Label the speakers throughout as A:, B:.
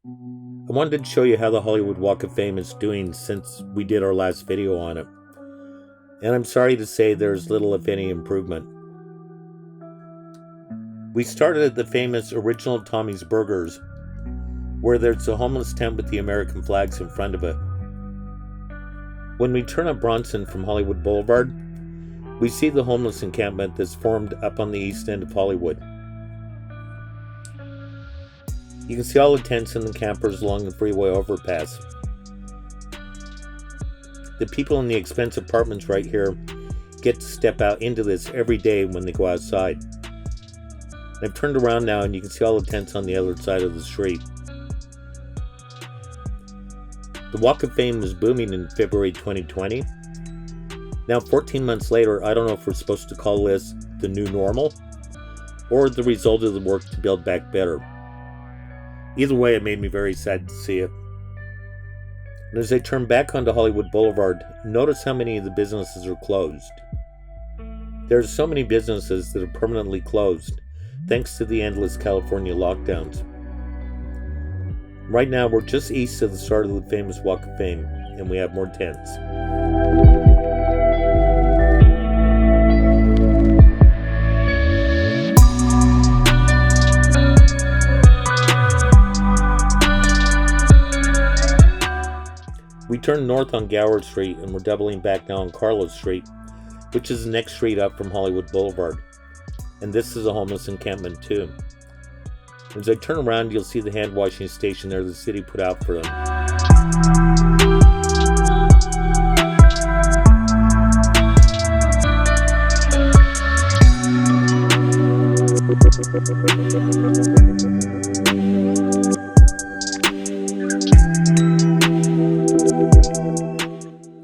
A: I wanted to show you how the Hollywood Walk of Fame is doing since we did our last video on it. And I'm sorry to say there's little if any improvement. We started at the famous original Tommy's Burgers, where there's a homeless tent with the American flags in front of it. When we turn up Bronson from Hollywood Boulevard, we see the homeless encampment that's formed up on the east end of Hollywood. You can see all the tents and the campers along the freeway overpass. The people in the expensive apartments right here get to step out into this every day when they go outside. I've turned around now and you can see all the tents on the other side of the street. The Walk of Fame was booming in February 2020. Now 14 months later, I don't know if we're supposed to call this the new normal or the result of the work to build back better. Either way, it made me very sad to see it. And as I turn back onto Hollywood Boulevard, notice how many of the businesses are closed. There are so many businesses that are permanently closed, thanks to the endless California lockdowns. Right now, we're just east of the start of the famous Walk of Fame, and we have more tents. We turn north on Gower Street and we're doubling back now on Carlos Street, which is the next street up from Hollywood Boulevard. And this is a homeless encampment too. As I turn around, you'll see the hand washing station there the city put out for them.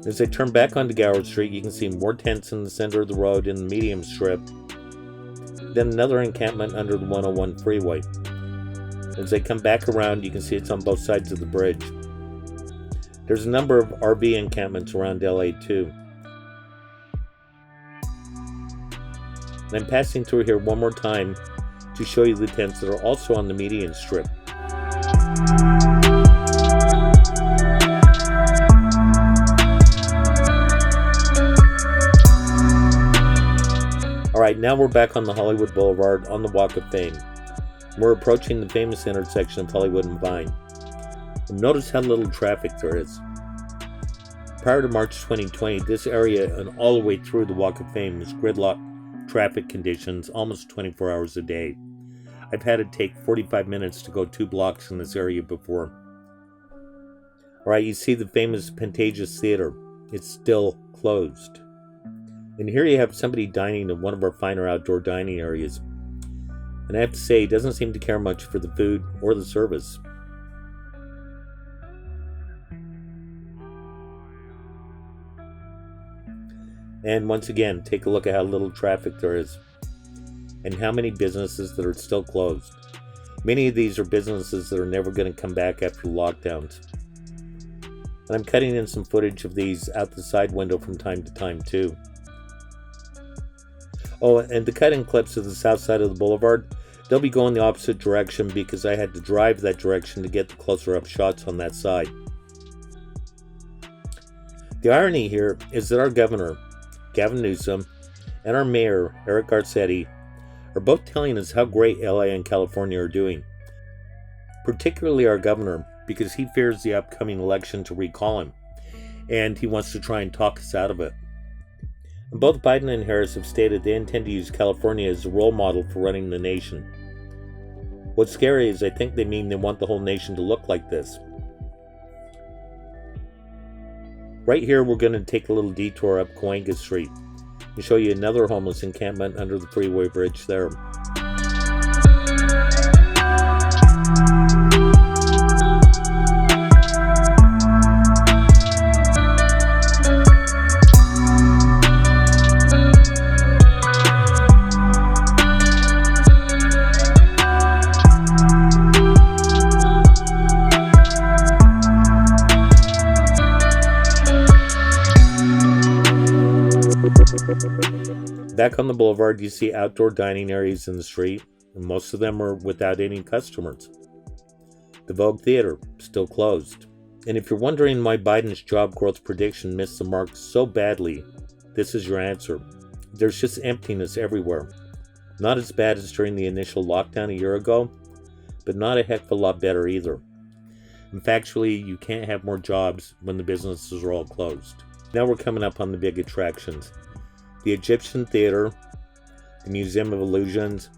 A: As I turn back onto Gower Street, you can see more tents in the center of the road in the medium strip, then another encampment under the 101 freeway. As I come back around, you can see it's on both sides of the bridge. There's a number of RV encampments around LA too. And I'm passing through here one more time to show you the tents that are also on the median strip. Alright, now we're back on the Hollywood Boulevard on the Walk of Fame. We're approaching the famous intersection of Hollywood and Vine. And notice how little traffic there is. Prior to March 2020, this area and all the way through the Walk of Fame was gridlock traffic conditions almost 24 hours a day. I've had it take 45 minutes to go 2 blocks in this area before. Alright, you see the famous Pantages Theater. It's still closed. And here you have somebody dining in one of our finer outdoor dining areas. And I have to say, he doesn't seem to care much for the food or the service. And once again, take a look at how little traffic there is. And how many businesses that are still closed. Many of these are businesses that are never going to come back after lockdowns. And I'm cutting in some footage of these out the side window from time to time too. Oh, and to cut in clips of the south side of the boulevard, they'll be going the opposite direction because I had to drive that direction to get the closer up shots on that side. The irony here is that our governor, Gavin Newsom, and our mayor, Eric Garcetti, are both telling us how great LA and California are doing. Particularly our governor, because he fears the upcoming election to recall him, and he wants to try and talk us out of it. And both Biden and Harris have stated they intend to use California as a role model for running the nation. What's scary is I think they mean they want the whole nation to look like this. Right here we're going to take a little detour up Cahuenga Street and show you another homeless encampment under the freeway bridge there. Back on the boulevard, you see outdoor dining areas in the street, and most of them are without any customers. The Vogue Theater, still closed. And if you're wondering why Biden's job growth prediction missed the mark so badly, this is your answer. There's just emptiness everywhere. Not as bad as during the initial lockdown a year ago, but not a heck of a lot better either. And factually, you can't have more jobs when the businesses are all closed. Now we're coming up on the big attractions. The Egyptian Theater, the Museum of Illusions,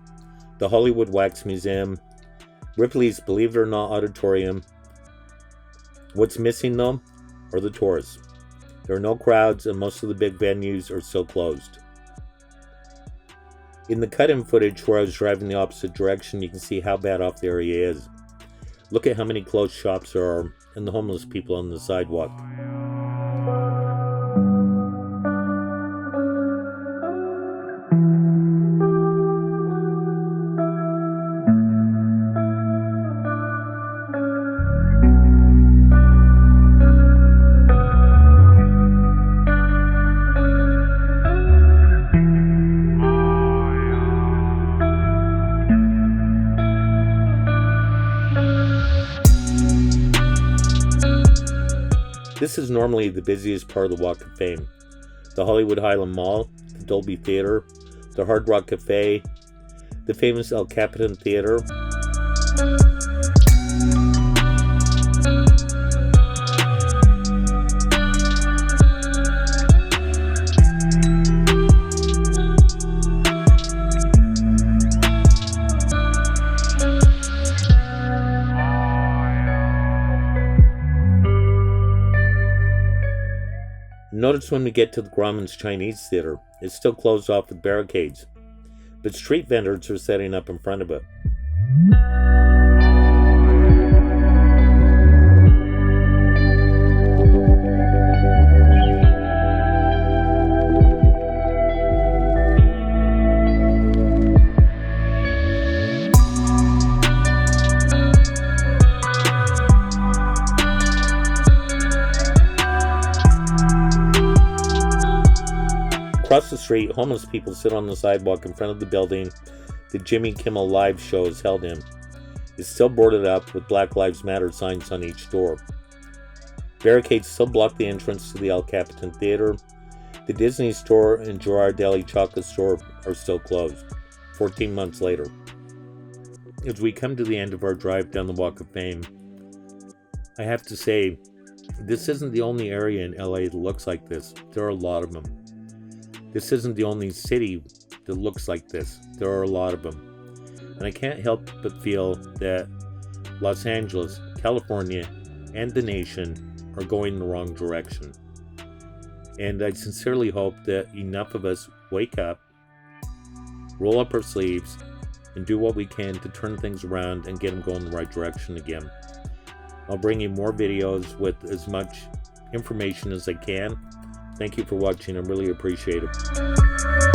A: the Hollywood Wax Museum, Ripley's Believe It or Not Auditorium. What's missing though are the tourists. There are no crowds and most of the big venues are still closed. In the cut-in footage where I was driving the opposite direction, you can see how bad off the area is. Look at how many closed shops there are and the homeless people on the sidewalk. This is normally the busiest part of the Walk of Fame. The Hollywood Highland Mall, the Dolby Theater, the Hard Rock Cafe, the famous El Capitan Theater, Notice when we get to the Grauman's Chinese Theater, it's still closed off with barricades, but street vendors are setting up in front of it. Across the street, homeless people sit on the sidewalk in front of the building the Jimmy Kimmel Live show is held in. It's still boarded up with Black Lives Matter signs on each door. Barricades still block the entrance to the El Capitan Theater. The Disney Store and Girardelli Chocolate Store are still closed, 14 months later. As we come to the end of our drive down the Walk of Fame, I have to say, this isn't the only area in LA that looks like this. There are a lot of them. This isn't the only city that looks like this. There are a lot of them. And I can't help but feel that Los Angeles, California, and the nation are going in the wrong direction. And I sincerely hope that enough of us wake up, roll up our sleeves, and do what we can to turn things around and get them going in the right direction again. I'll bring you more videos with as much information as I can. Thank you for watching. I really appreciate it.